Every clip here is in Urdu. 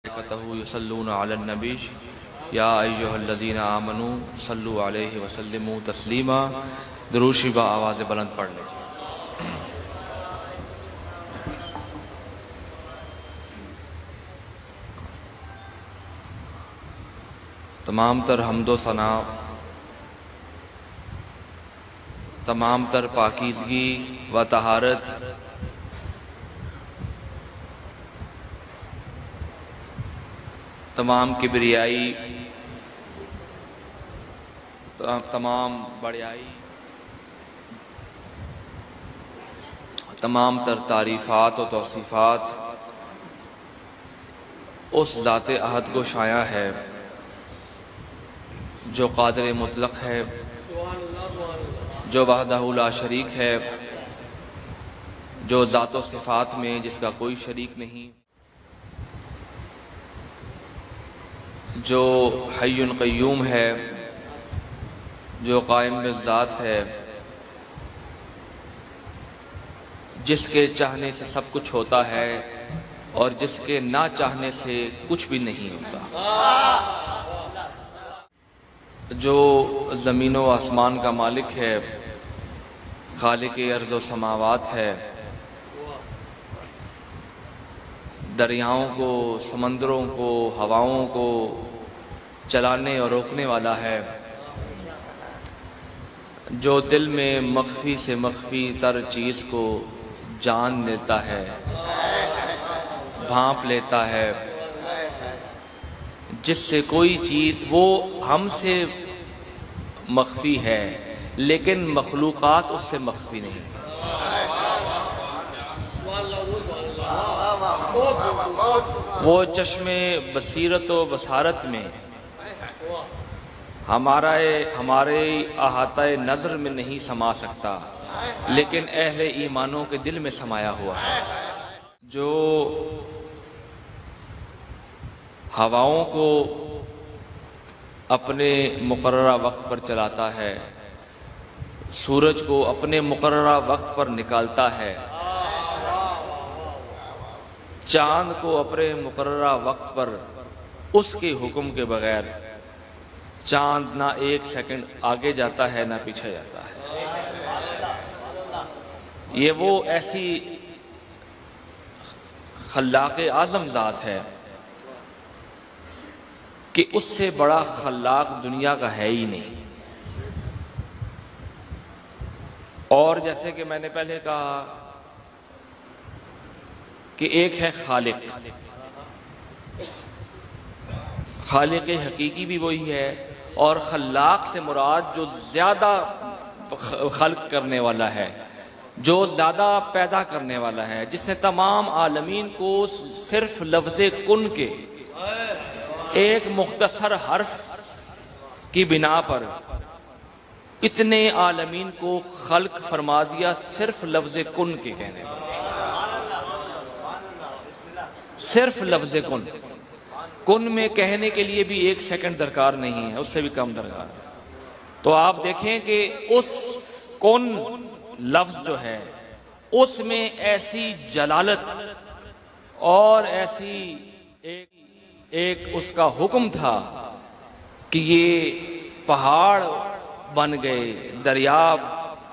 یصلون علی النبی یا ایھا الذین آمنوا صلوا علیہ وسلموا تسلیما۔ درود شریف آواز بلند پڑھ لیجیے۔ تمام تر حمد و ثنا، تمام تر پاکیزگی و طہارت تمام کبریائی، تمام بڑیائی، تمام تر تعریفات و توصیفات اس ذات احد کو شایع ہے جو قادر مطلق ہے، جو وحدہ لا شریک ہے، جو ذات و صفات میں جس کا کوئی شریک نہیں، جو حی قیوم ہے، جو قائم بالذات ہے، جس کے چاہنے سے سب کچھ ہوتا ہے اور جس کے نہ چاہنے سے کچھ بھی نہیں ہوتا، جو زمین و آسمان کا مالک ہے، خالق ارض و سماوات ہے، دریاؤں کو، سمندروں کو، ہواؤں کو چلانے اور روکنے والا ہے، جو دل میں مخفی سے مخفی تر چیز کو جان لیتا ہے، بھانپ لیتا ہے، جس سے کوئی چیز وہ ہم سے مخفی ہے لیکن مخلوقات اس سے مخفی نہیں۔ وہ چشم بصیرت و بصارت میں ہمارے احاطہ نظر میں نہیں سما سکتا لیکن اہل ایمانوں کے دل میں سمایا ہوا ہے، جو ہواؤں کو اپنے مقررہ وقت پر چلاتا ہے، سورج کو اپنے مقررہ وقت پر نکالتا ہے، چاند کو اپنے مقررہ وقت پر اس کے حکم کے بغیر چاند نہ ایک سیکنڈ آگے جاتا ہے نہ پیچھے جاتا ہے۔ یہ وہ ایسی خلاق اعظم ذات ہے کہ اس سے بڑا خلاق دنیا کا ہے ہی نہیں۔ اور جیسے کہ میں نے پہلے کہا کہ ایک ہے خالق، خالق حقیقی بھی وہی ہے، اور خلاق سے مراد جو زیادہ خلق کرنے والا ہے، جو زیادہ پیدا کرنے والا ہے، جس نے تمام عالمین کو صرف لفظ کن کے ایک مختصر حرف کی بنا پر اتنے عالمین کو خلق فرما دیا، صرف لفظ کن کے کہنے پر، صرف لفظ کن۔ کن میں کہنے کے لیے بھی ایک سیکنڈ درکار نہیں ہے، اس سے بھی کم درکار ہے۔ تو آپ دیکھیں کہ اس کن لفظ جو ہے اس میں ایسی جلالت اور ایسی ایک اس کا حکم تھا کہ یہ پہاڑ بن گئے، دریا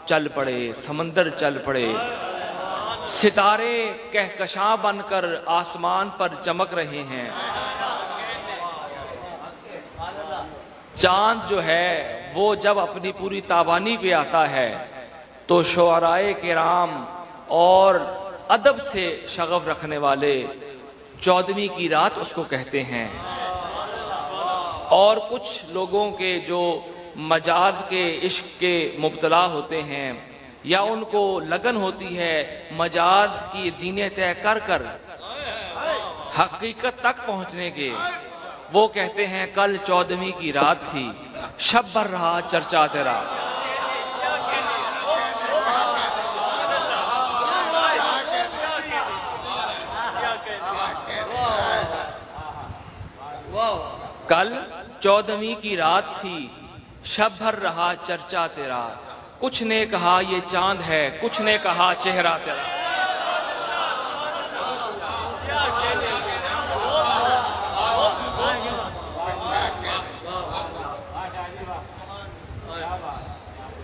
چل پڑے، سمندر چل پڑے، ستارے کہکشاں بن کر آسمان پر چمک رہے ہیں، چاند جو ہے وہ جب اپنی پوری تابانی پہ آتا ہے تو شعرائے کرام اور ادب سے شغف رکھنے والے 14ویں کی رات اس کو کہتے ہیں، اور کچھ لوگوں کے جو مجاز کے عشق کے مبتلا ہوتے ہیں یا ان کو لگن ہوتی ہے مجاز کی زینے طے کر کر حقیقت تک پہنچنے کے، وہ کہتے ہیں کل 14ویں کی رات تھی، شب بھر رہا چرچا تیرا۔ کل 14ویں کی رات تھی، شب بھر رہا چرچا تیرا، کچھ نے کہا یہ چاند ہے، کچھ نے کہا چہرہ تیرا۔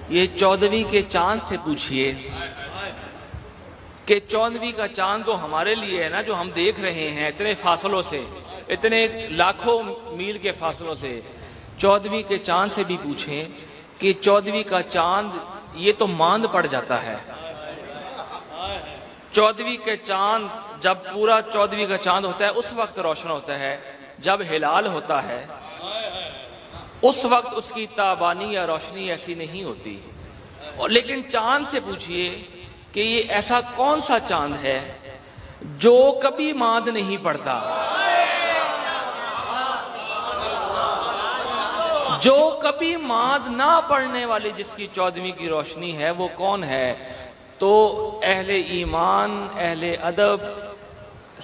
یہ 14ویں کے چاند سے پوچھئے کہ 14ویں کا چاند تو ہمارے لیے ہے نا، جو ہم دیکھ رہے ہیں اتنے فاصلوں سے، اتنے لاکھوں میل کے فاصلوں سے، 14ویں کے چاند سے بھی پوچھیں کہ 14ویں کا چاند یہ تو ماند پڑ جاتا ہے۔ 14ویں کے چاند جب پورا 14ویں کا چاند ہوتا ہے اس وقت روشن ہوتا ہے، جب ہلال ہوتا ہے اس وقت اس کی تابانی یا روشنی ایسی نہیں ہوتی۔ اور لیکن چاند سے پوچھئے کہ یہ ایسا کون سا چاند ہے جو کبھی ماند نہیں پڑتا، جو کبھی ماند نہ پڑنے والی جس کی 14ویں کی روشنی ہے، وہ کون ہے؟ تو اہل ایمان، اہل ادب،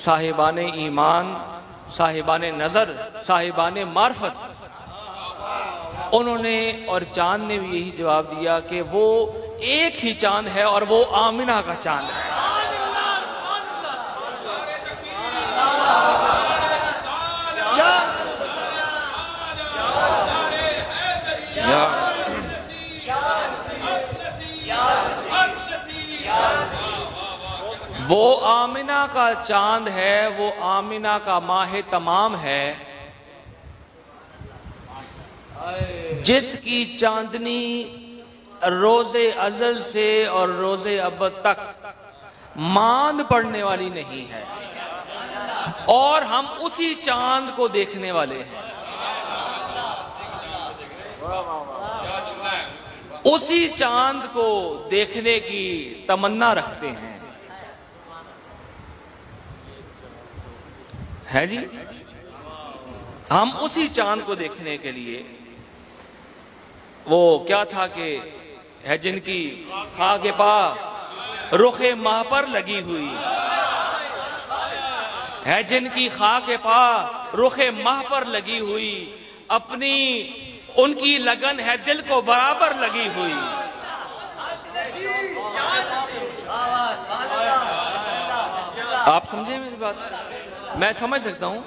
صاحبان ایمان، صاحبان نظر، صاحبان معرفت، انہوں نے اور چاند نے بھی یہی جواب دیا کہ وہ ایک ہی چاند ہے اور وہ آمنہ کا چاند ہے۔ وہ آمنہ کا چاند ہے، وہ آمنہ کا ماہ تمام ہے، جس کی چاندنی روز ازل سے اور روز ابد تک ماند پڑنے والی نہیں ہے، اور ہم اسی چاند کو دیکھنے والے ہیں، اسی چاند کو دیکھنے کی تمنا رکھتے ہیں۔ ہے جی، ہم اسی چاند کو دیکھنے کے لیے، وہ کیا تھا کہ ہے جن کی خاک پا رخ ماہ پر لگی ہوئی، ہے جن کی خاک پا رخ ماہ پر لگی ہوئی، اپنی ان کی لگن ہے دل کو برابر لگی ہوئی۔ آپ سمجھیں میری بات؟ میں سمجھ سکتا ہوں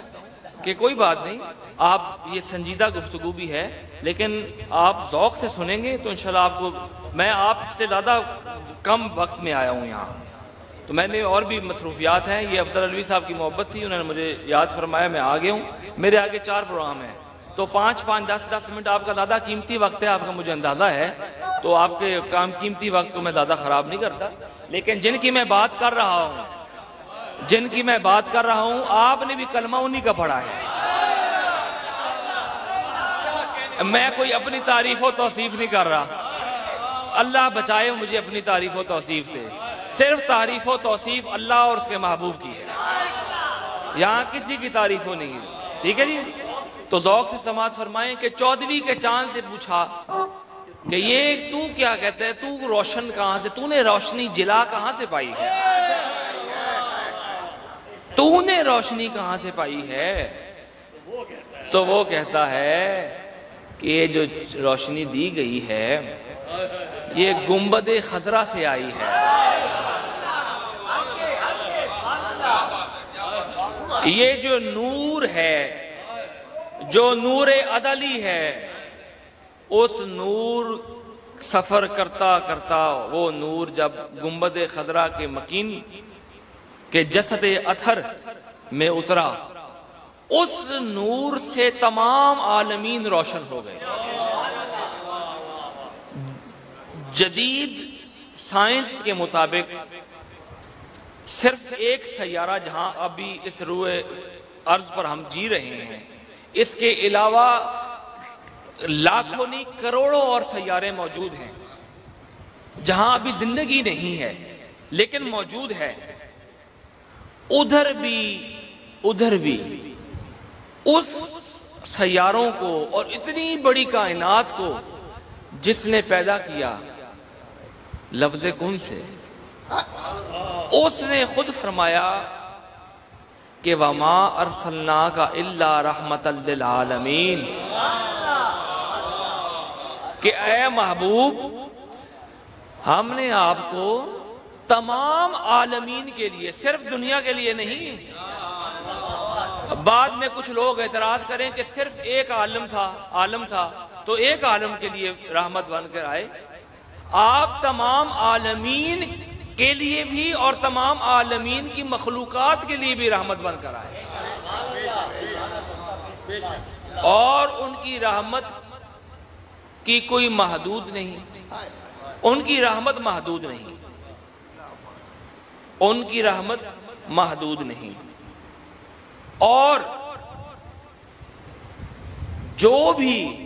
کہ کوئی بات نہیں، آپ یہ سنجیدہ گفتگو بھی ہے، لیکن آپ ذوق سے سنیں گے تو انشاءاللہ آپ کو، میں آپ سے زیادہ کم وقت میں آیا ہوں یہاں، تو میں نے اور بھی مصروفیات ہیں، یہ افضل علوی صاحب کی محبت تھی، انہوں نے مجھے یاد فرمایا، میں آگے ہوں، میرے آگے 4 پروگرام ہیں، تو 5-10 منٹ آپ کا زیادہ قیمتی وقت ہے، آپ کا مجھے اندازہ ہے، تو آپ کے قیمتی وقت کو میں زیادہ خراب نہیں کرتا، لیکن جن کی میں بات کر رہا ہوں آپ نے بھی کلمہ انہی کا پڑھا ہے۔ میں کوئی اپنی تعریف و توصیف نہیں کر رہا، اللہ بچائے مجھے اپنی تعریف و توصیف سے، صرف تعریف و توصیف اللہ اور اس کے محبوب کی ہے، یہاں کسی کی تعریف ہو نہیں ہے، ٹھیک ہے جی؟ تو ذوق سے سماعت فرمائیں کہ 14ویں کے چاند سے پوچھا کہ یہ تو کیا کہتا ہے، تو روشن کہاں سے، تو نے روشنی جلا کہاں سے پائی ہے، تو نے روشنی کہاں سے پائی ہے؟ تو وہ کہتا ہے کہ یہ جو روشنی دی گئی ہے یہ گنبد خضرا سے آئی ہے، یہ جو نور ہے، جو نور ازلی ہے، اس نور سفر کرتا کرتا وہ نور جب گنبد خضرا کے مکین کے جسد اطہر میں اترا، اس نور سے تمام عالمین روشن ہو گئے۔ جدید سائنس کے مطابق صرف ایک سیارہ جہاں ابھی اس روئے ارض پر ہم جی رہے ہیں، اس کے علاوہ لاکھوں نہیں کروڑوں اور سیارے موجود ہیں جہاں ابھی زندگی نہیں ہے لیکن موجود ہے۔ ادھر بھی اس سیاروں کو اور اتنی بڑی کائنات کو جس نے پیدا کیا لفظ کن سے، اس نے خود فرمایا کہ وَمَا أَرْسَلْنَاكَ إِلَّا رَحْمَةً لِلْعَالَمِينَ، کہ اے محبوب ہم نے آپ کو تمام عالمین کے لیے، صرف دنیا کے لیے نہیں۔ بعد میں کچھ لوگ اعتراض کریں کہ صرف ایک عالم تھا تو ایک عالم کے لیے رحمت بن کر آئے، آپ تمام عالمین کے لیے بھی اور تمام عالمین کی مخلوقات کے لیے بھی رحمت بن کر آئے، اور ان کی رحمت کی کوئی محدود نہیں، ان کی رحمت محدود نہیں، ان کی رحمت محدود نہیں۔ اور جو بھی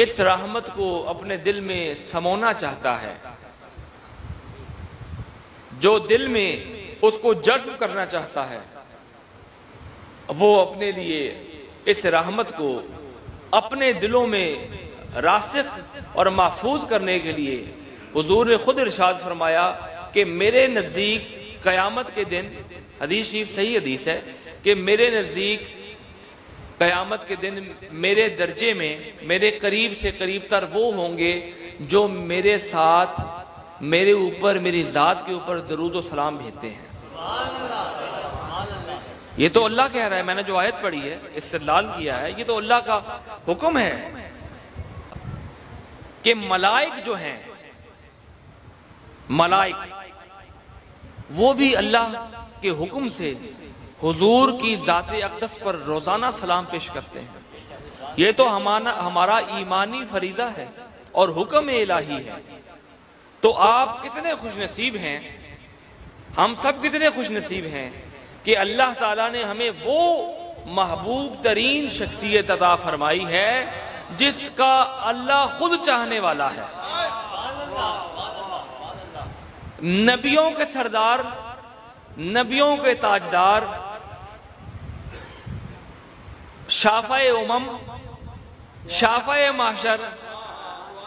اس رحمت کو اپنے دل میں سمونا چاہتا ہے، جو دل میں اس کو جذب کرنا چاہتا ہے، وہ اپنے لیے اس رحمت کو اپنے دلوں میں راسخ اور محفوظ کرنے کے لیے حضور نے خود ارشاد فرمایا کہ میرے نزدیک قیامت کے دن، حدیث شریف صحیح حدیث ہے کہ میرے نزدیک قیامت کے دن میرے درجے میں میرے قریب سے قریب تر وہ ہوں گے جو میرے ساتھ میرے اوپر، میری ذات کے اوپر درود و سلام بھیجتے ہیں۔ یہ تو اللہ کہہ رہا ہے، میں نے جو آیت پڑھی ہے، استدلال کیا ہے، یہ تو اللہ کا حکم ہے کہ ملائک جو ہیں، ملائک وہ بھی اللہ کے حکم سے حضور کی ذات اقدس پر روزانہ سلام پیش کرتے ہیں۔ یہ تو ہمارا ایمانی فریضہ ہے اور حکم الہی ہے۔ تو آپ کتنے خوش نصیب ہیں، ہم سب کتنے خوش نصیب ہیں کہ اللہ تعالیٰ نے ہمیں وہ محبوب ترین شخصیت عطا فرمائی ہے جس کا اللہ خود چاہنے والا ہے۔ نبیوں کے سردار، نبیوں کے تاجدار، شافع امم، شافع محشر،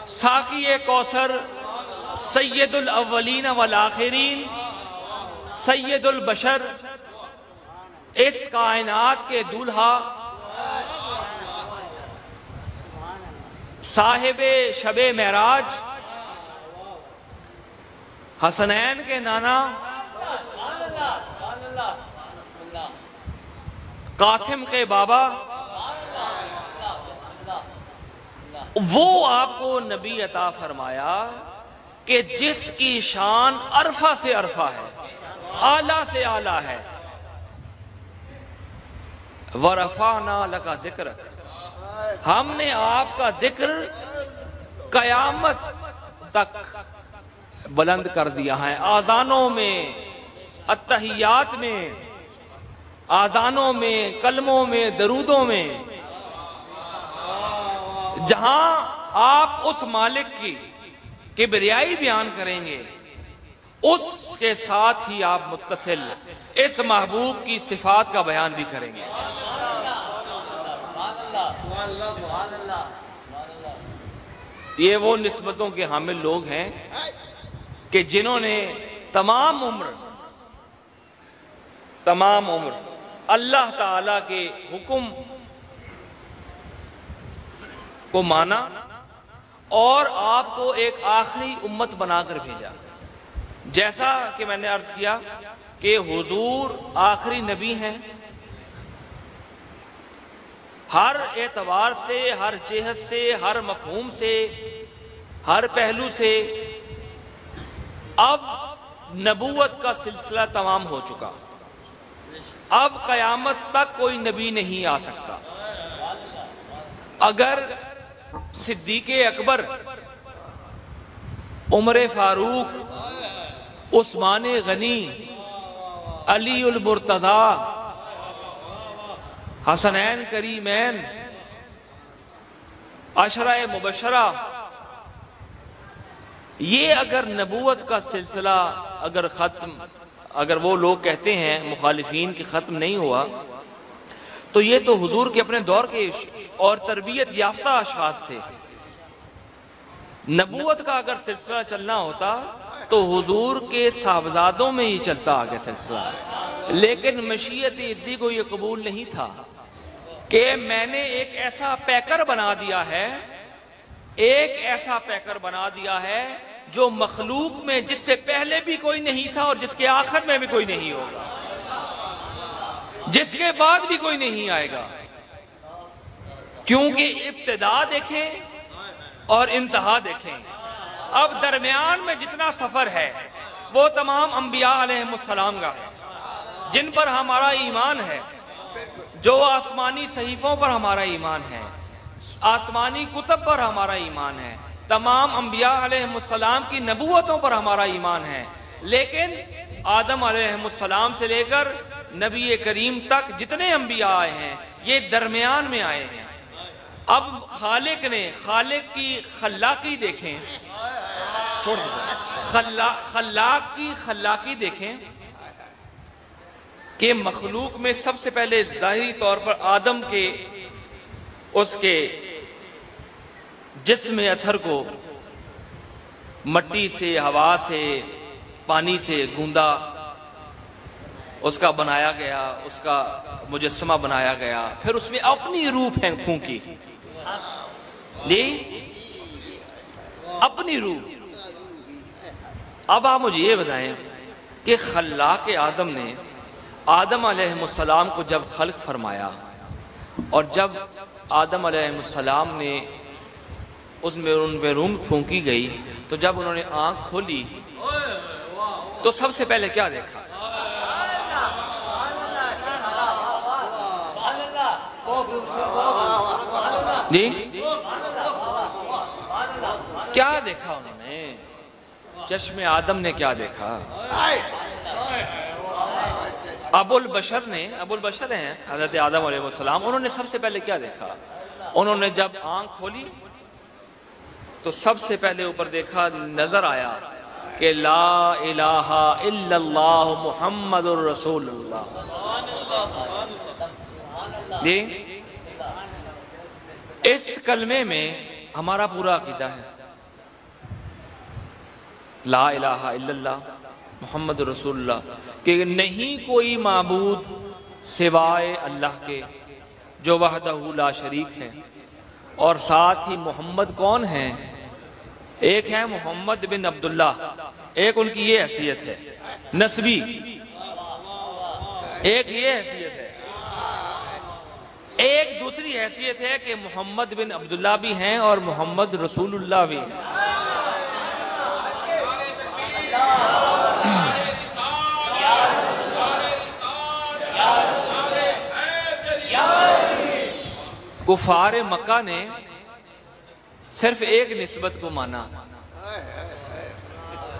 ساقی کوثر، سید الاولین والآخرین، سید البشر، اس کائنات کے دولہا، صاحب شب معراج، حسنین کے نانا، قاسم کے بابا، وہ آپ کو نبی عطا فرمایا کہ جس کی شان عرفہ سے عرفہ ہے، اعلیٰ سے اعلیٰ ہے۔ وَرَفَعْنَا لَكَ ذِكْرَكَ، ہم نے آپ کا ذکر قیامت تک بلند کر دیا ہے، آذانوں میں، اتحیات میں، آذانوں میں، کلموں میں، درودوں میں، جہاں آپ اس مالک کی کبریائی بیان کریں گے، اس کے ساتھ ہی آپ متصل اس محبوب کی صفات کا بیان بھی کریں گے۔ یہ وہ نسبتوں کے حامل لوگ ہیں کہ جنہوں نے تمام عمر اللہ تعالیٰ کے حکم کو مانا اور آپ کو ایک آخری امت بنا کر بھیجا۔ جیسا کہ میں نے عرض کیا کہ حضور آخری نبی ہیں، ہر اعتبار سے، ہر جہت سے، ہر مفہوم سے، ہر پہلو سے اب نبوت کا سلسلہ تمام ہو چکا، اب قیامت تک کوئی نبی نہیں آ سکتا۔ اگر صدیق اکبر، عمر فاروق، عثمان غنی، علی المرتضیٰ، حسنین کریمین، عشرہ مبشرہ، یہ اگر نبوت کا سلسلہ اگر وہ لوگ کہتے ہیں مخالفین کی ختم نہیں ہوا، تو یہ تو حضور کے اپنے دور کے اور تربیت یافتہ اشخاص تھے۔ نبوت کا اگر سلسلہ چلنا ہوتا تو حضور کے صاحبزادوں میں ہی چلتا آگے سلسلہ، لیکن مشیت عزی کو یہ قبول نہیں تھا کہ میں نے ایک ایسا پیکر بنا دیا ہے، ایک ایسا پیکر بنا دیا ہے جو مخلوق میں جس سے پہلے بھی کوئی نہیں تھا اور جس کے آخر میں بھی کوئی نہیں ہوگا، جس کے بعد بھی کوئی نہیں آئے گا، کیونکہ ابتدا دیکھیں اور انتہا دیکھیں۔ اب درمیان میں جتنا سفر ہے وہ تمام انبیاء علیہ السلام کا ہے، جن پر ہمارا ایمان ہے، جو آسمانی صحیفوں پر ہمارا ایمان ہے، آسمانی کتب پر ہمارا ایمان ہے، تمام انبیاء علیہ السلام کی نبوتوں پر ہمارا ایمان ہے، لیکن آدم علیہ السلام سے لے کر نبی کریم تک جتنے انبیاء آئے ہیں یہ درمیان میں آئے ہیں۔ اب خالق کی خلاقی دیکھیں، چھوڑ دیجیے، خلاق کی خلاقی دیکھیں کہ مخلوق میں سب سے پہلے ظاہری طور پر آدم کے اس کے جسم اطہر کو مٹی سے، ہوا سے، پانی سے گوندا، اس کا بنایا گیا، اس کا مجسمہ بنایا گیا، پھر اس میں اپنی روح پھونکی، جی اپنی روح۔ اب آپ مجھے یہ بتائیں کہ خلاق اعظم نے آدم علیہ السلام کو جب خلق فرمایا اور جب آدم علیہ السلام نے ان میں روح پھونکی گئی، تو جب انہوں نے آنکھ کھولی تو سب سے پہلے کیا دیکھا؟ جی کیا دیکھا انہوں نے؟ چشم آدم نے کیا دیکھا؟ ابو البشر ہیں حضرت آدم علیہ السلام، انہوں نے سب سے پہلے کیا دیکھا؟ انہوں نے جب آنکھ کھولی تو سب سے پہلے اوپر دیکھا، نظر آیا کہ لا الہ الا اللہ محمد الرسول اللہ۔ جی اس کلمے میں ہمارا پورا عقیدہ ہے، لا الہ الا اللہ محمد رسول اللہ، کہ نہیں کوئی معبود سوائے اللہ کے جو وحدہ لا شریک ہے، اور ساتھ ہی محمد کون ہیں؟ ایک ہے محمد بن عبداللہ، ایک ان کی یہ حیثیت ہے نسبی، ایک یہ حیثیت ہے، ایک دوسری حیثیت ہے کہ محمد بن عبداللہ بھی ہیں اور محمد رسول اللہ بھی ہیں۔ کفار مکہ نے صرف ایک نسبت کو مانا،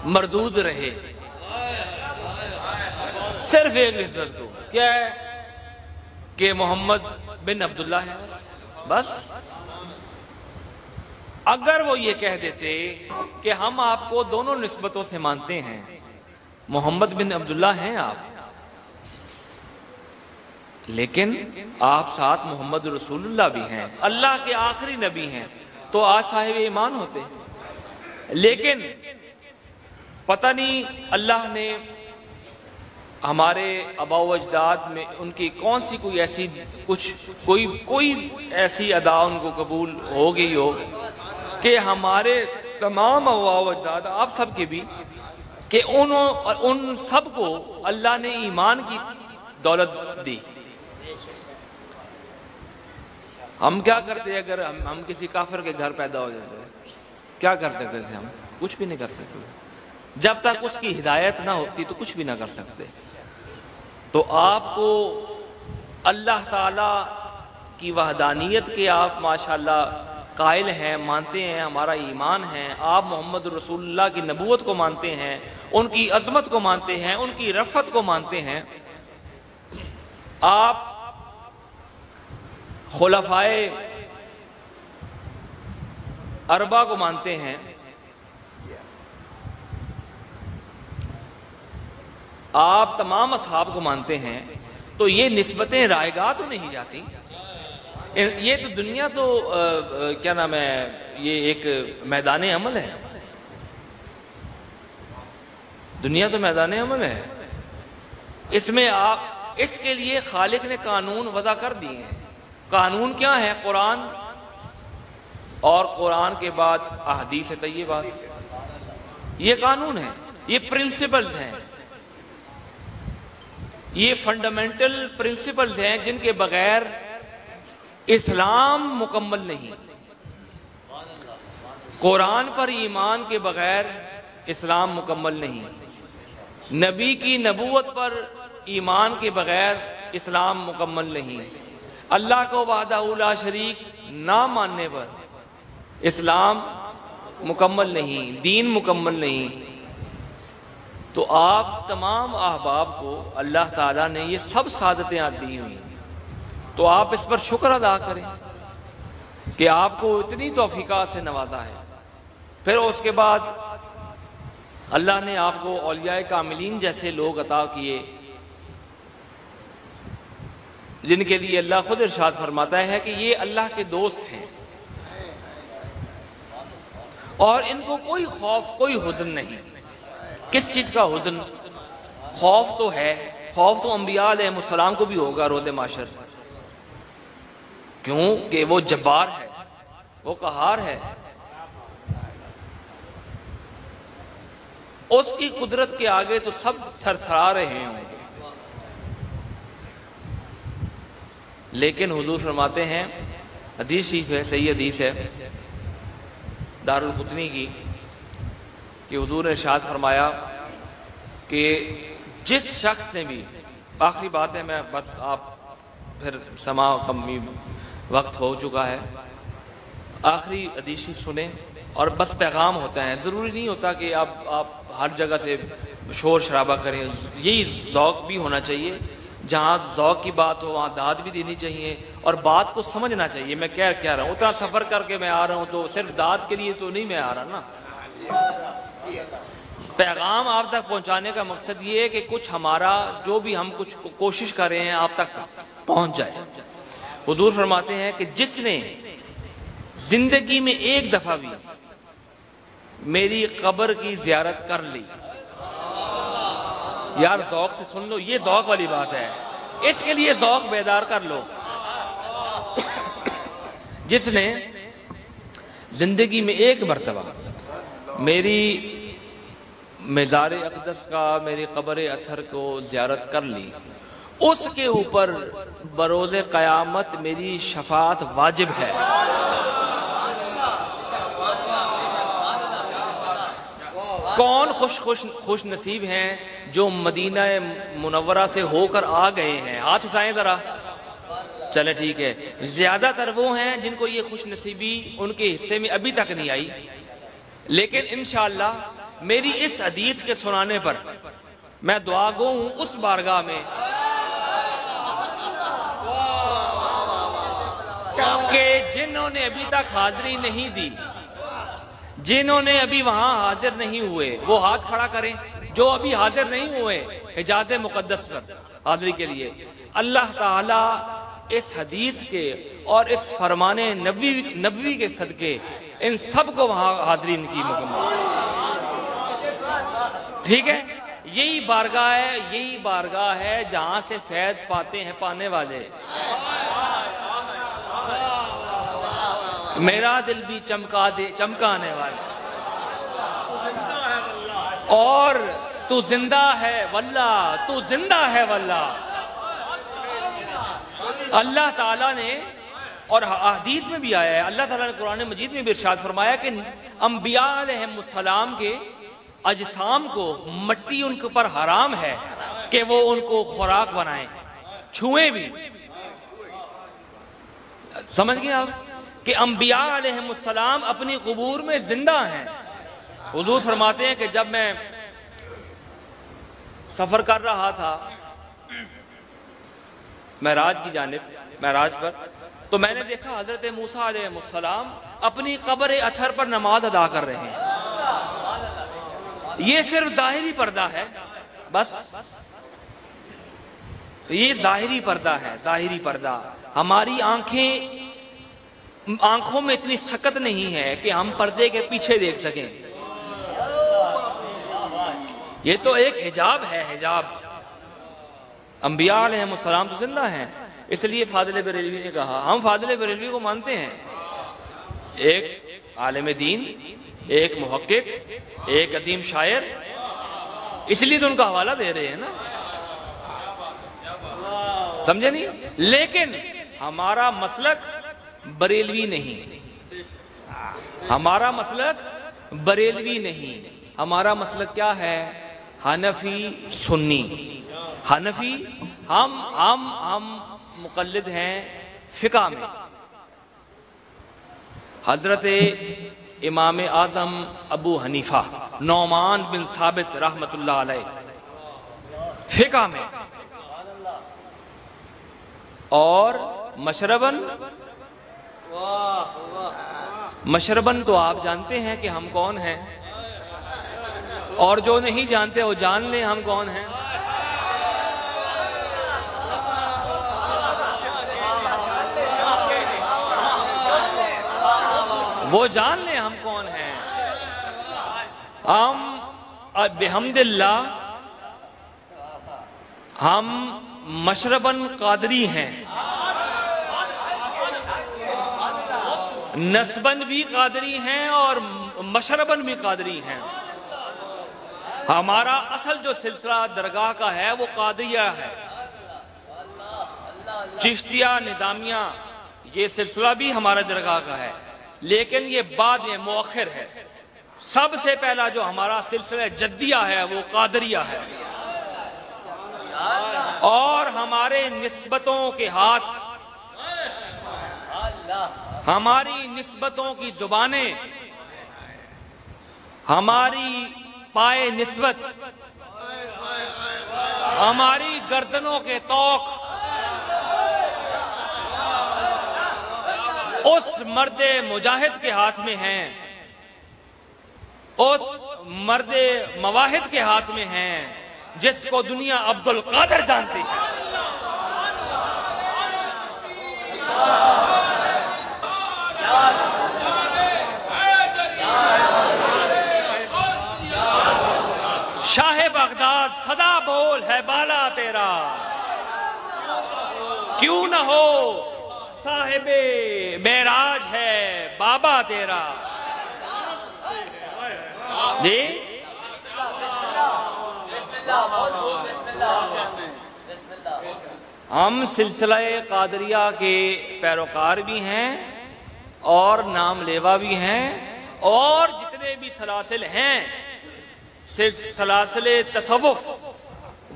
مردود رہے، صرف ایک نسبت کو، کیا ہے کہ محمد بن عبداللہ ہے، بس۔ اگر وہ یہ کہہ دیتے کہ ہم آپ کو دونوں نسبتوں سے مانتے ہیں، محمد بن عبداللہ ہیں آپ، لیکن آپ ساتھ محمد رسول اللہ بھی ہیں، اللہ کے آخری نبی ہیں، تو آج صاحب ایمان ہوتے، لیکن پتہ نہیں اللہ نے ہمارے آباء و اجداد میں ان کی کون سی کوئی ایسی کوئی ایسی ادا ان کو قبول ہو گئی ہو کہ ہمارے تمام آباء و اجداد، آپ سب کے بھی، کہ ان سب کو اللہ نے ایمان کی دولت دی۔ ہم کیا کرتے اگر ہم کسی کافر کے گھر پیدا ہو جاتے ہیں؟ کیا کر سکتے تھے؟ ہم کچھ بھی نہیں کر سکتے، جب تک اس کی ہدایت نہ ہوتی تو کچھ بھی نہ کر سکتے۔ تو آپ کو اللہ تعالیٰ کی وحدانیت کے آپ ماشاءاللہ قائل ہیں، مانتے ہیں، ہمارا ایمان ہے، آپ محمد رسول اللہ کی نبوت کو مانتے ہیں، ان کی عظمت کو مانتے ہیں، ان کی رفعت کو مانتے ہیں، آپ خلفائے اربعہ کو مانتے ہیں، آپ تمام اصحاب کو مانتے ہیں، تو یہ نسبتیں رائگاں تو نہیں جاتی۔ یہ تو دنیا تو کیا نام ہے، یہ ایک میدان عمل ہے، دنیا تو میدان عمل ہے، اس میں آپ اس کے لیے خالق نے قانون وضع کر دیے ہیں۔ قانون کیا ہے؟ قرآن، اور قرآن کے بعد احادیث طیبات، یہ قانون ہے، یہ پرنسپلز ہیں، یہ فنڈامنٹل پرنسپلز ہیں جن کے بغیر اسلام مکمل نہیں۔ قرآن پر ایمان کے بغیر اسلام مکمل نہیں، نبی کی نبوت پر ایمان کے بغیر اسلام مکمل نہیں، اللہ کو وحدہ لا شریک نہ ماننے پر اسلام مکمل نہیں، دین مکمل نہیں۔ تو آپ تمام احباب کو اللہ تعالیٰ نے یہ سب سعادتیں دی ہوئی، تو آپ اس پر شکر ادا کریں کہ آپ کو اتنی توفیقات سے نوازا ہے۔ پھر اس کے بعد اللہ نے آپ کو اولیاء کاملین جیسے لوگ عطا کیے، جن کے لیے اللہ خود ارشاد فرماتا ہے کہ یہ اللہ کے دوست ہیں اور ان کو کوئی خوف کوئی حزن نہیں۔ کس چیز کا حزن؟ خوف تو ہے، خوف تو انبیاء علیہ السلام کو بھی ہوگا روز محشر، کیوں کہ وہ جبار ہے، وہ قہار ہے، اس کی قدرت کے آگے تو سب تھر تھرا رہے ہوں گے۔ لیکن حضور فرماتے ہیں، حدیث شریف ہے، صحیح حدیث ہے دارالقطنی کی، کہ حضور نے ارشاد فرمایا کہ جس شخص نے بھی، آخری بات ہے، میں بس آپ پھر سما کمی وقت ہو چکا ہے، آخری حدیث شریف سنیں اور بس پیغام ہوتا ہے، ضروری نہیں ہوتا کہ آپ ہر جگہ سے شور شرابہ کریں، یہی ذوق بھی ہونا چاہیے، جہاں ذوق کی بات ہو وہاں داد بھی دینی چاہیے اور بات کو سمجھنا چاہیے۔ میں کہہ رہا ہوں، اتنا سفر کر کے میں آ رہا ہوں تو صرف داد کے لیے تو نہیں میں آ رہا نا، پیغام آپ تک پہنچانے کا مقصد یہ ہے کہ کچھ ہمارا جو بھی ہم کچھ کوشش کر رہے ہیں آپ تک پہنچ جائے۔ حضور فرماتے ہیں کہ جس نے زندگی میں ایک دفعہ بھی میری قبر کی زیارت کر لی، یار ذوق سے سن لو، یہ ذوق والی بات ہے، اس کے لیے ذوق بیدار کر لو۔ جس نے زندگی میں ایک مرتبہ میری مزار اقدس کا، میری قبر اطہر کو زیارت کر لی، اس کے اوپر بروز قیامت میری شفاعت واجب ہے۔ کون خوش نصیب ہیں جو مدینہ منورہ سے ہو کر آ گئے ہیں؟ ہاتھ اٹھائیں ذرا، چلیں ٹھیک ہے۔ زیادہ تر وہ ہیں جن کو یہ خوش نصیبی ان کے حصے میں ابھی تک نہیں آئی، لیکن انشاءاللہ میری اس حدیث کے سنانے پر میں دعا گو ہوں اس بارگاہ میں کہ جنہوں نے ابھی تک حاضری نہیں دی، جنہوں نے ابھی وہاں حاضر نہیں ہوئے، وہ ہاتھ کھڑا کریں۔ جو ابھی حاضر نہیں ہوئے حجاز مقدس پر حاضری کے لیے، اللہ تعالیٰ اس حدیث کے اور اس فرمان نبوی کے صدقے ان سب کو وہاں حاضری ان کی مکمل، ٹھیک ہے۔ یہی بارگاہ ہے جہاں سے فیض پاتے ہیں پانے والے۔ میرا دل بھی چمکانے والا، اور تو زندہ ہے واللہ، تو زندہ ہے واللہ۔ اللہ تعالیٰ نے، اور حدیث میں بھی آیا ہے، اللہ تعالیٰ نے قرآن مجید میں بھی ارشاد فرمایا کہ انبیاء علیہ السلام کے اجسام کو مٹی ان کے اوپر حرام ہے کہ وہ ان کو خوراک بنائیں، چھوئیں بھی۔ سمجھ گئے آپ کہ انبیاء علیہ السلام اپنی قبور میں زندہ ہیں۔ حضور فرماتے ہیں کہ جب میں سفر کر رہا تھا معراج کی جانب، معراج پر، تو میں نے دیکھا حضرت موسیٰ علیہ السلام اپنی قبر اطہر پر نماز ادا کر رہے ہیں۔ یہ صرف ظاہری پردہ ہے، بس یہ ظاہری پردہ ہے، ظاہری پردہ۔ ہماری آنکھوں میں اتنی سکت نہیں ہے کہ ہم پردے کے پیچھے دیکھ سکیں۔ یہ تو ایک حجاب ہے، حجاب۔ انبیاء علیہ السلام تو زندہ ہیں، اس لیے فاضل بریلوی نے کہا، ہم فاضل بریلوی کو مانتے ہیں، ایک عالم دین، ایک محقق، ایک عظیم شاعر، اس لیے تو ان کا حوالہ دے رہے ہیں نا، سمجھے نہیں؟ لیکن ہمارا مسلک بریلوی نہیں، ہمارا مسلک بریلوی نہیں، ہمارا مسلک کیا ہے؟ حنفی سنی۔ حنفی ہم مقلد ہیں فقہ میں۔ حضرت امام اعظم ابو حنیفہ نعمان بن ثابت رحمت اللہ علیہ فقہ میں، اور مشربن تو آپ جانتے ہیں کہ ہم کون ہیں، اور جو نہیں جانتے وہ جان لیں ہم کون ہیں۔ وہ جان لیں ہم کون ہیں۔ ہم بحمداللہ ہم مشربن قادری ہیں، نسبن بھی قادری ہیں اور مشربن بھی قادری ہیں۔ ہمارا اصل جو سلسلہ درگاہ کا ہے وہ قادریہ ہے، چشتیہ نظامیہ یہ سلسلہ بھی ہمارا درگاہ کا ہے، لیکن یہ بعد میں مؤخر ہے۔ سب سے پہلا جو ہمارا سلسلہ جدیہ ہے وہ قادریہ ہے، اور ہمارے نسبتوں کے ہاتھ، ہماری نسبتوں کی زبانیں، ہماری پائے نسبت، ہماری گردنوں کے طوق اس مرد مجاہد کے ہاتھ میں ہیں، اس مرد مواہد کے ہاتھ میں ہیں جس کو دنیا عبد القادر جانتی ہے۔ شاہ بغداد صدا بول ہے بالا تیرا، کیوں نہ ہو صاحب معراج ہے بابا تیرا۔ جی ہم سلسلہ قادریہ کے پیروکار بھی ہیں اور نام لیوا بھی ہیں، اور جتنے بھی سلاسل ہیں سلاسل تصوف،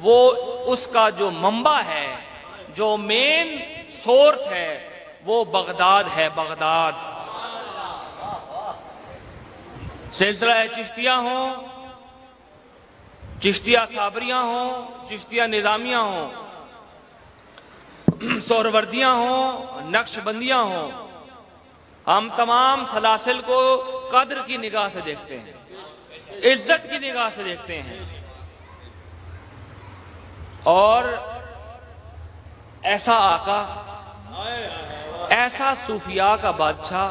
وہ اس کا جو منبع ہے، جو مین سورس ہے، وہ بغداد ہے، بغداد۔ سلسلہ چشتیہ ہوں، چشتیہ صابریہ ہوں، چشتیہ نظامیہ ہوں، سہروردیاں ہوں، نقش بندیاں ہوں، ہم تمام سلاسل کو قدر کی نگاہ سے دیکھتے ہیں، عزت کی نگاہ سے دیکھتے ہیں، اور ایسا آقا، ایسا صوفیاء کا بادشاہ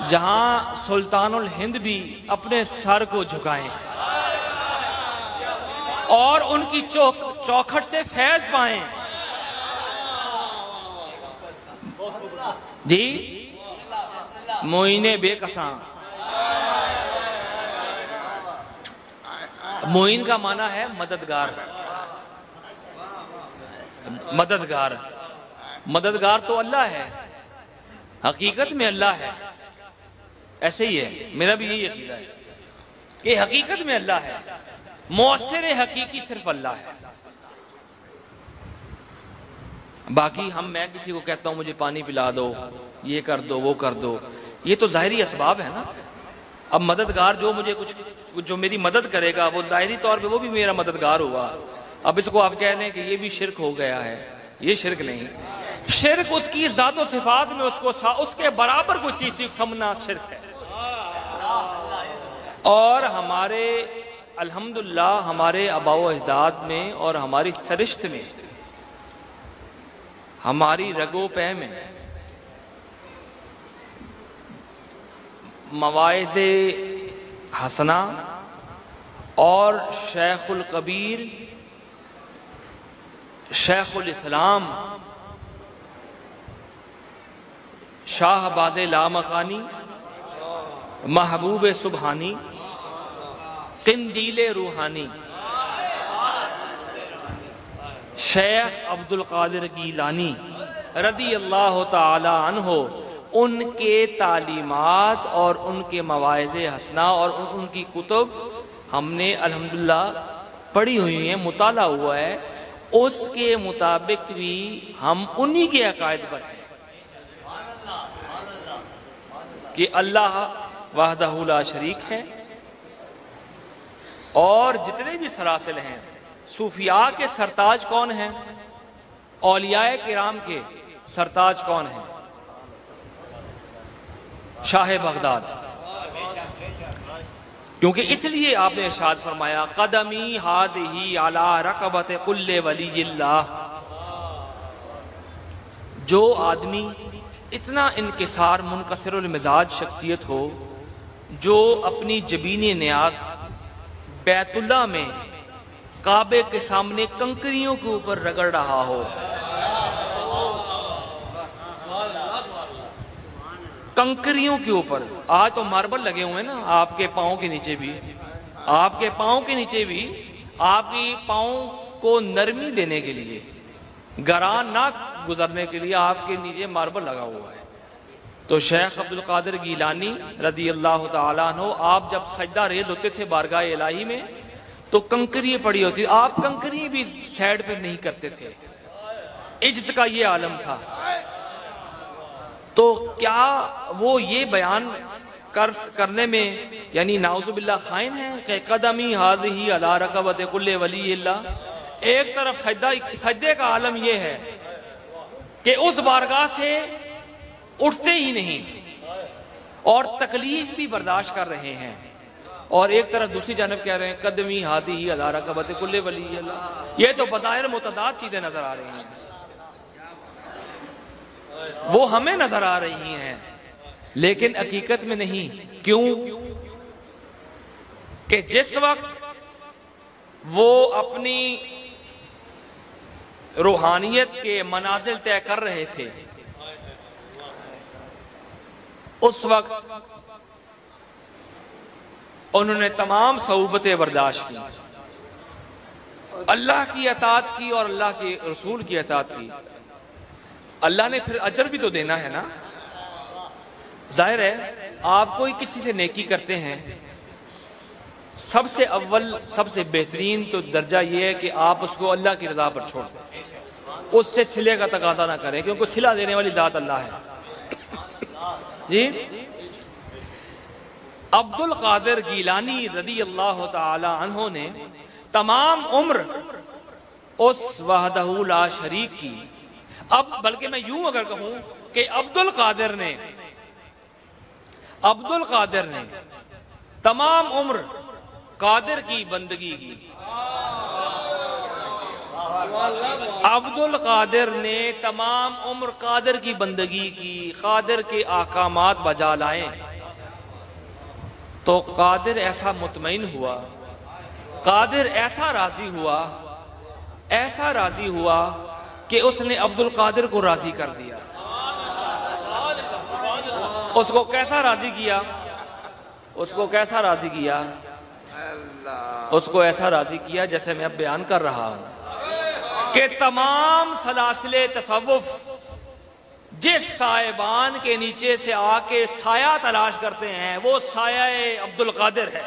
جہاں سلطان الہند بھی اپنے سر کو جھکائیں اور ان کی چوکھٹ سے فیض پائیں۔ جی معین بے کساں، معین کا معنی ہے مددگار، مددگار، مددگار تو اللہ ہے، حقیقت میں اللہ ہے، ایسے ہی ہے، میرا بھی یہی عقیدہ ہے کہ حقیقت میں اللہ ہے، مؤثر حقیقی صرف اللہ ہے۔ باقی میں کسی کو کہتا ہوں مجھے پانی پلا دو، یہ کر دو، وہ کر دو، یہ تو ظاہری اسباب ہے نا۔ اب مددگار جو میری مدد کرے گا وہ ظاہری طور پہ وہ بھی میرا مددگار ہوا۔ اب اس کو آپ کہہ لیں کہ یہ بھی شرک ہو گیا ہے، یہ شرک نہیں، شرک اس کی ذات و صفات میں اس کے برابر کوئی چیز سمجھنا شرک ہے۔ اور ہمارے الحمدللہ ہمارے آباء و اجداد میں اور ہماری سرشت میں، ہماری رگو پہ میں مواعظ حسنہ اور شیخ القبیر شیخ الاسلام شاہ باز لامکانی محبوب سبحانی قندیل روحانی شیخ عبد القادر گیلانی رضی اللہ تعالی عنہ ان کے تعلیمات اور ان کے مواعظ حسنہ اور ان کی کتب ہم نے الحمدللہ پڑھی ہوئی ہیں، مطالعہ ہوا ہے، اس کے مطابق بھی ہم انہی کے عقائد پر ہیں کہ اللہ وحدہ لا شریک ہے، اور جتنے بھی سلاسل ہیں، صوفیاء کے سرتاج کون ہیں، اولیاء کرام کے سرتاج کون ہیں؟ شاہ بغداد. کیونکہ اس لیے آپ نے ارشاد فرمایا قدمی ہذہ علی رقبۃ کل ولی اللہ. جو آدمی اتنا انکسار منکسر المزاج شخصیت ہو، جو اپنی جبین نیاز بیت اللہ میں کعبے کے سامنے کنکریوں کے اوپر رگڑ رہا ہو، کنکریوں کے اوپر. آج تو ماربل لگے ہوئے ہیں نا آپ کے پاؤں کے نیچے بھی، آپ کے پاؤں کے نیچے بھی، آپ کی پاؤں کو نرمی دینے کے لیے، گران نہ گزرنے کے لیے آپ کے نیچے ماربل لگا ہوا ہے. تو شیخ عبدالقادر گیلانی رضی اللہ تعالیٰ عنہ آپ جب سجدہ ریز ہوتے تھے بارگاہ الہی میں تو کنکریاں پڑی ہوتی، آپ کنکریاں بھی سائڈ پہ نہیں کرتے تھے. عجز کا یہ عالم تھا. تو کیا وہ یہ بیان کرنے میں یعنی نعوذ باللہ خائن ہے کہ قدمی ہذہ علی رقبۃ کل ولی اللہ؟ ایک طرف سجدے کا عالم یہ ہے کہ اس بارگاہ سے اٹھتے ہی نہیں اور تکلیف بھی برداشت کر رہے ہیں، اور ایک طرف دوسری جانب کہہ رہے ہیں قدمی ہذہ علی رقبۃ کل ولی اللہ. یہ تو بظاہر متضاد چیزیں نظر آ رہی ہیں، وہ ہمیں نظر آ رہی ہیں لیکن حقیقت میں نہیں. کیوں کہ جس وقت وہ اپنی روحانیت کے منازل طے کر رہے تھے اس وقت انہوں نے تمام صعوبتیں برداشت کی، اللہ کی اطاعت کی اور اللہ کے رسول کی اطاعت کی. اللہ نے پھر اجر بھی تو دینا ہے نا. ظاہر ہے آپ کوئی کسی سے نیکی کرتے ہیں، سب سے اول سب سے بہترین تو درجہ یہ ہے کہ آپ اس کو اللہ کی رضا پر چھوڑ دیں، اس سے صلے کا تقاضا نہ کریں کیونکہ صلہ دینے والی ذات اللہ ہے. جی عبد القادر گیلانی رضی اللہ تعالی عنہ نے تمام عمر اس وحدہ لا شریک کی، اب بلکہ میں یوں اگر کہوں کہ عبد القادر نے تمام عمر قادر کی بندگی کی. عبد القادر نے تمام عمر قادر کی بندگی کی، قادر کے احکامات بجا لائے تو قادر ایسا مطمئن ہوا، قادر ایسا راضی ہوا کہ اس نے عبد القادر کو راضی کر دیا. اس کو کیسا راضی کیا؟ اس کو ایسا راضی کیا جیسے میں اب بیان کر رہا ہوں کہ تمام سلاسل تصوف جس سائبان کے نیچے سے آ کے سایہ تلاش کرتے ہیں وہ سایہ عبد القادر ہے.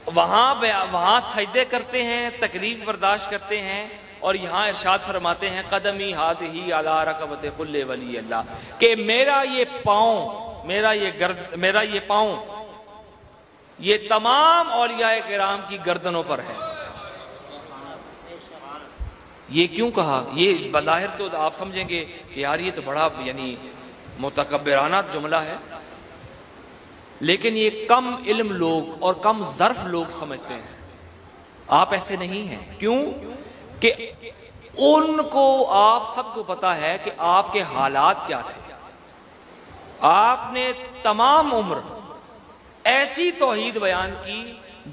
وہاں سجدے کرتے ہیں، تکلیف برداشت کرتے ہیں، اور یہاں ارشاد فرماتے ہیں قدمی ہذہ علی رقبۃ کل ولی اللہ کہ میرا یہ پاؤں یہ تمام اولیاء کرام کی گردنوں پر ہے. یہ کیوں کہا؟ یہ بظاہر تو آپ سمجھیں گے کہ یار یہ تو بڑا یعنی متکبرانہ جملہ ہے، لیکن یہ کم علم لوگ اور کم ظرف لوگ سمجھتے ہیں. آپ ایسے نہیں ہیں. کیوں کہ ان کو آپ سب کو پتا ہے کہ آپ کے حالات کیا تھے. آپ نے تمام عمر ایسی توحید بیان کی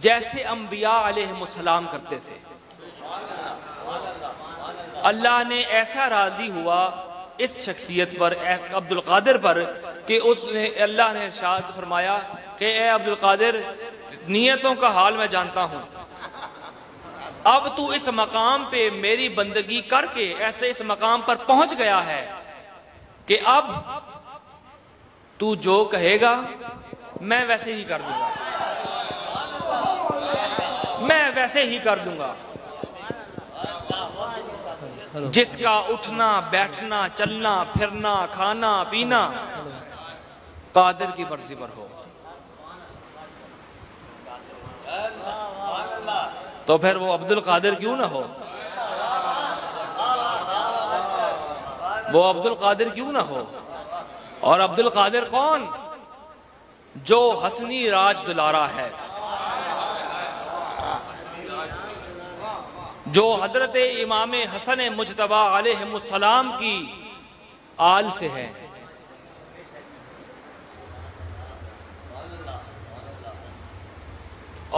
جیسے انبیاء علیہ السلام کرتے تھے. اللہ نے ایسا راضی ہوا اس شخصیت پر عبد القادر پر کہ اللہ نے ارشاد فرمایا کہ اے عبد القادر نیتوں کا حال میں جانتا ہوں. اب تو اس مقام پہ میری بندگی کر کے ایسے اس مقام پر پہنچ گیا ہے کہ اب تو جو کہے گا میں ویسے ہی کر دوں گا، میں ویسے ہی کر دوں گا۔ جس کا اٹھنا بیٹھنا چلنا پھرنا کھانا پینا قادر کی مرضی پر ہو، تو پھر وہ عبد القادر کیوں نہ ہو؟ وہ عبد القادر کیوں نہ ہو؟ اور عبد القادر کون؟ جو حسنی راج دلارا ہے، جو حضرت امام حسن مجتبی علیہ السلام کی آل سے ہے۔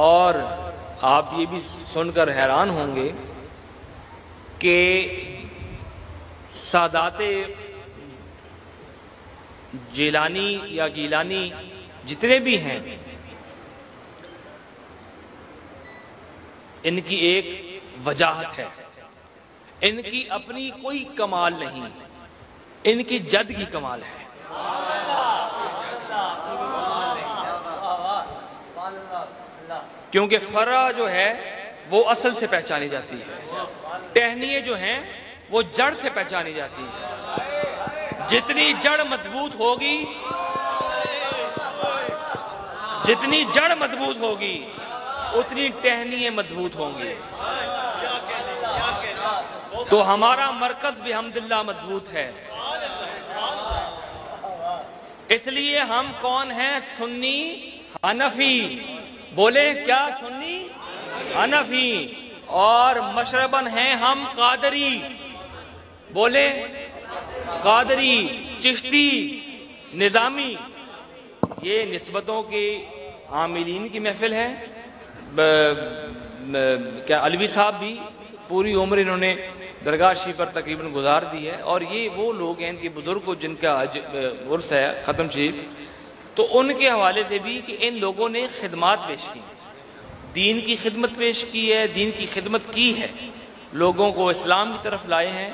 اور آپ یہ بھی سن کر حیران ہوں گے کہ سادات جیلانی یا گیلانی جتنے بھی ہیں، ان کی ایک وجاہت ہے، ان کی اپنی کوئی کمال نہیں، ان کی جد کی کمال ہے۔ کیونکہ فرع جو ہے وہ اصل سے پہچانی جاتی ہے، ٹہنیے جو ہیں وہ جڑ سے پہچانی جاتی ہے۔ جتنی جڑ مضبوط ہوگی، جتنی جڑ مضبوط ہوگی اتنی ٹہنیے مضبوط ہوں گی۔ تو ہمارا مرکز بھی الحمدللہ مضبوط ہے۔ اس لیے ہم کون ہیں؟ سنی حنفی، بولے کیا؟ سنی حنفی، اور مشرباً ہیں ہم قادری، بولے قادری، چشتی، نظامی۔ یہ نسبتوں کے عاملین کی محفل ہے۔ کیا علوی صاحب بھی پوری عمر انہوں نے درگاہ شریف پر تقریباً گزار دی ہے، اور یہ وہ لوگ ہیں، ان کے بزرگ جن کا عرس ہے ختم شریف، تو ان کے حوالے سے بھی کہ ان لوگوں نے خدمات پیش کی، دین کی خدمت پیش کی ہے، دین کی خدمت کی ہے، لوگوں کو اسلام کی طرف لائے ہیں۔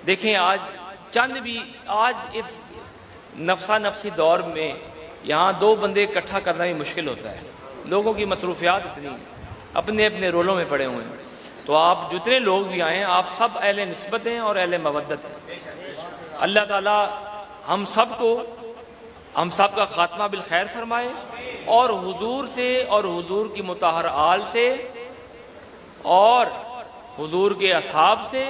دیکھیں آج اس نفسا نفسی دور میں یہاں دو بندے اکٹھا کرنا بھی مشکل ہوتا ہے، لوگوں کی مصروفیات اتنی ہیں، اپنے اپنے رولوں میں پڑے ہوئے ہیں۔ تو آپ جتنے لوگ بھی آئیں، آپ سب اہل نسبت ہیں اور اہل مودت ہیں۔ اللہ تعالیٰ ہم سب کا خاتمہ بالخیر فرمائے، اور حضور سے اور حضور کی مطہر آل سے اور حضور کے اصحاب سے،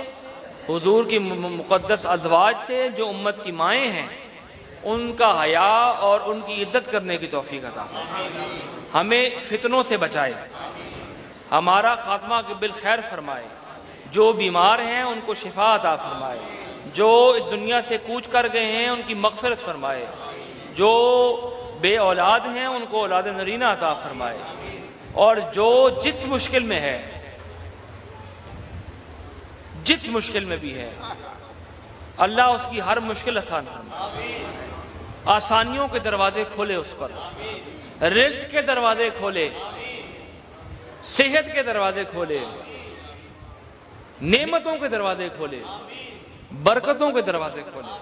حضور کی مقدس ازواج سے جو امت کی مائیں ہیں، ان کا حیا اور ان کی عزت کرنے کی توفیق عطا فرمائے، ہمیں فتنوں سے بچائے، ہمارا خاتمہ بالخیر فرمائے، جو بیمار ہیں ان کو شفا عطا فرمائے، جو اس دنیا سے کوچ کر گئے ہیں ان کی مغفرت فرمائے، جو بے اولاد ہیں ان کو اولاد نرینہ عطا فرمائے، اور جو جس مشکل میں ہے، جس مشکل میں بھی ہے، اللہ اس کی ہر مشکل آسان فرمائے، آسانیوں کے دروازے کھولے اس پر، رزق کے دروازے کھولے، صحت کے دروازے کھولے، نعمتوں کے دروازے کھولے، برکتوں کے دروازے کھولے۔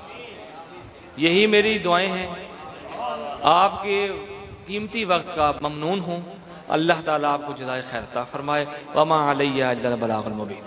یہی میری دعائیں ہیں۔ آپ کے قیمتی وقت کا ممنون ہوں۔ اللہ تعالیٰ آپ کو جزائے خیر عطا فرمائے۔ وما علیہ الا البلاغ المبین۔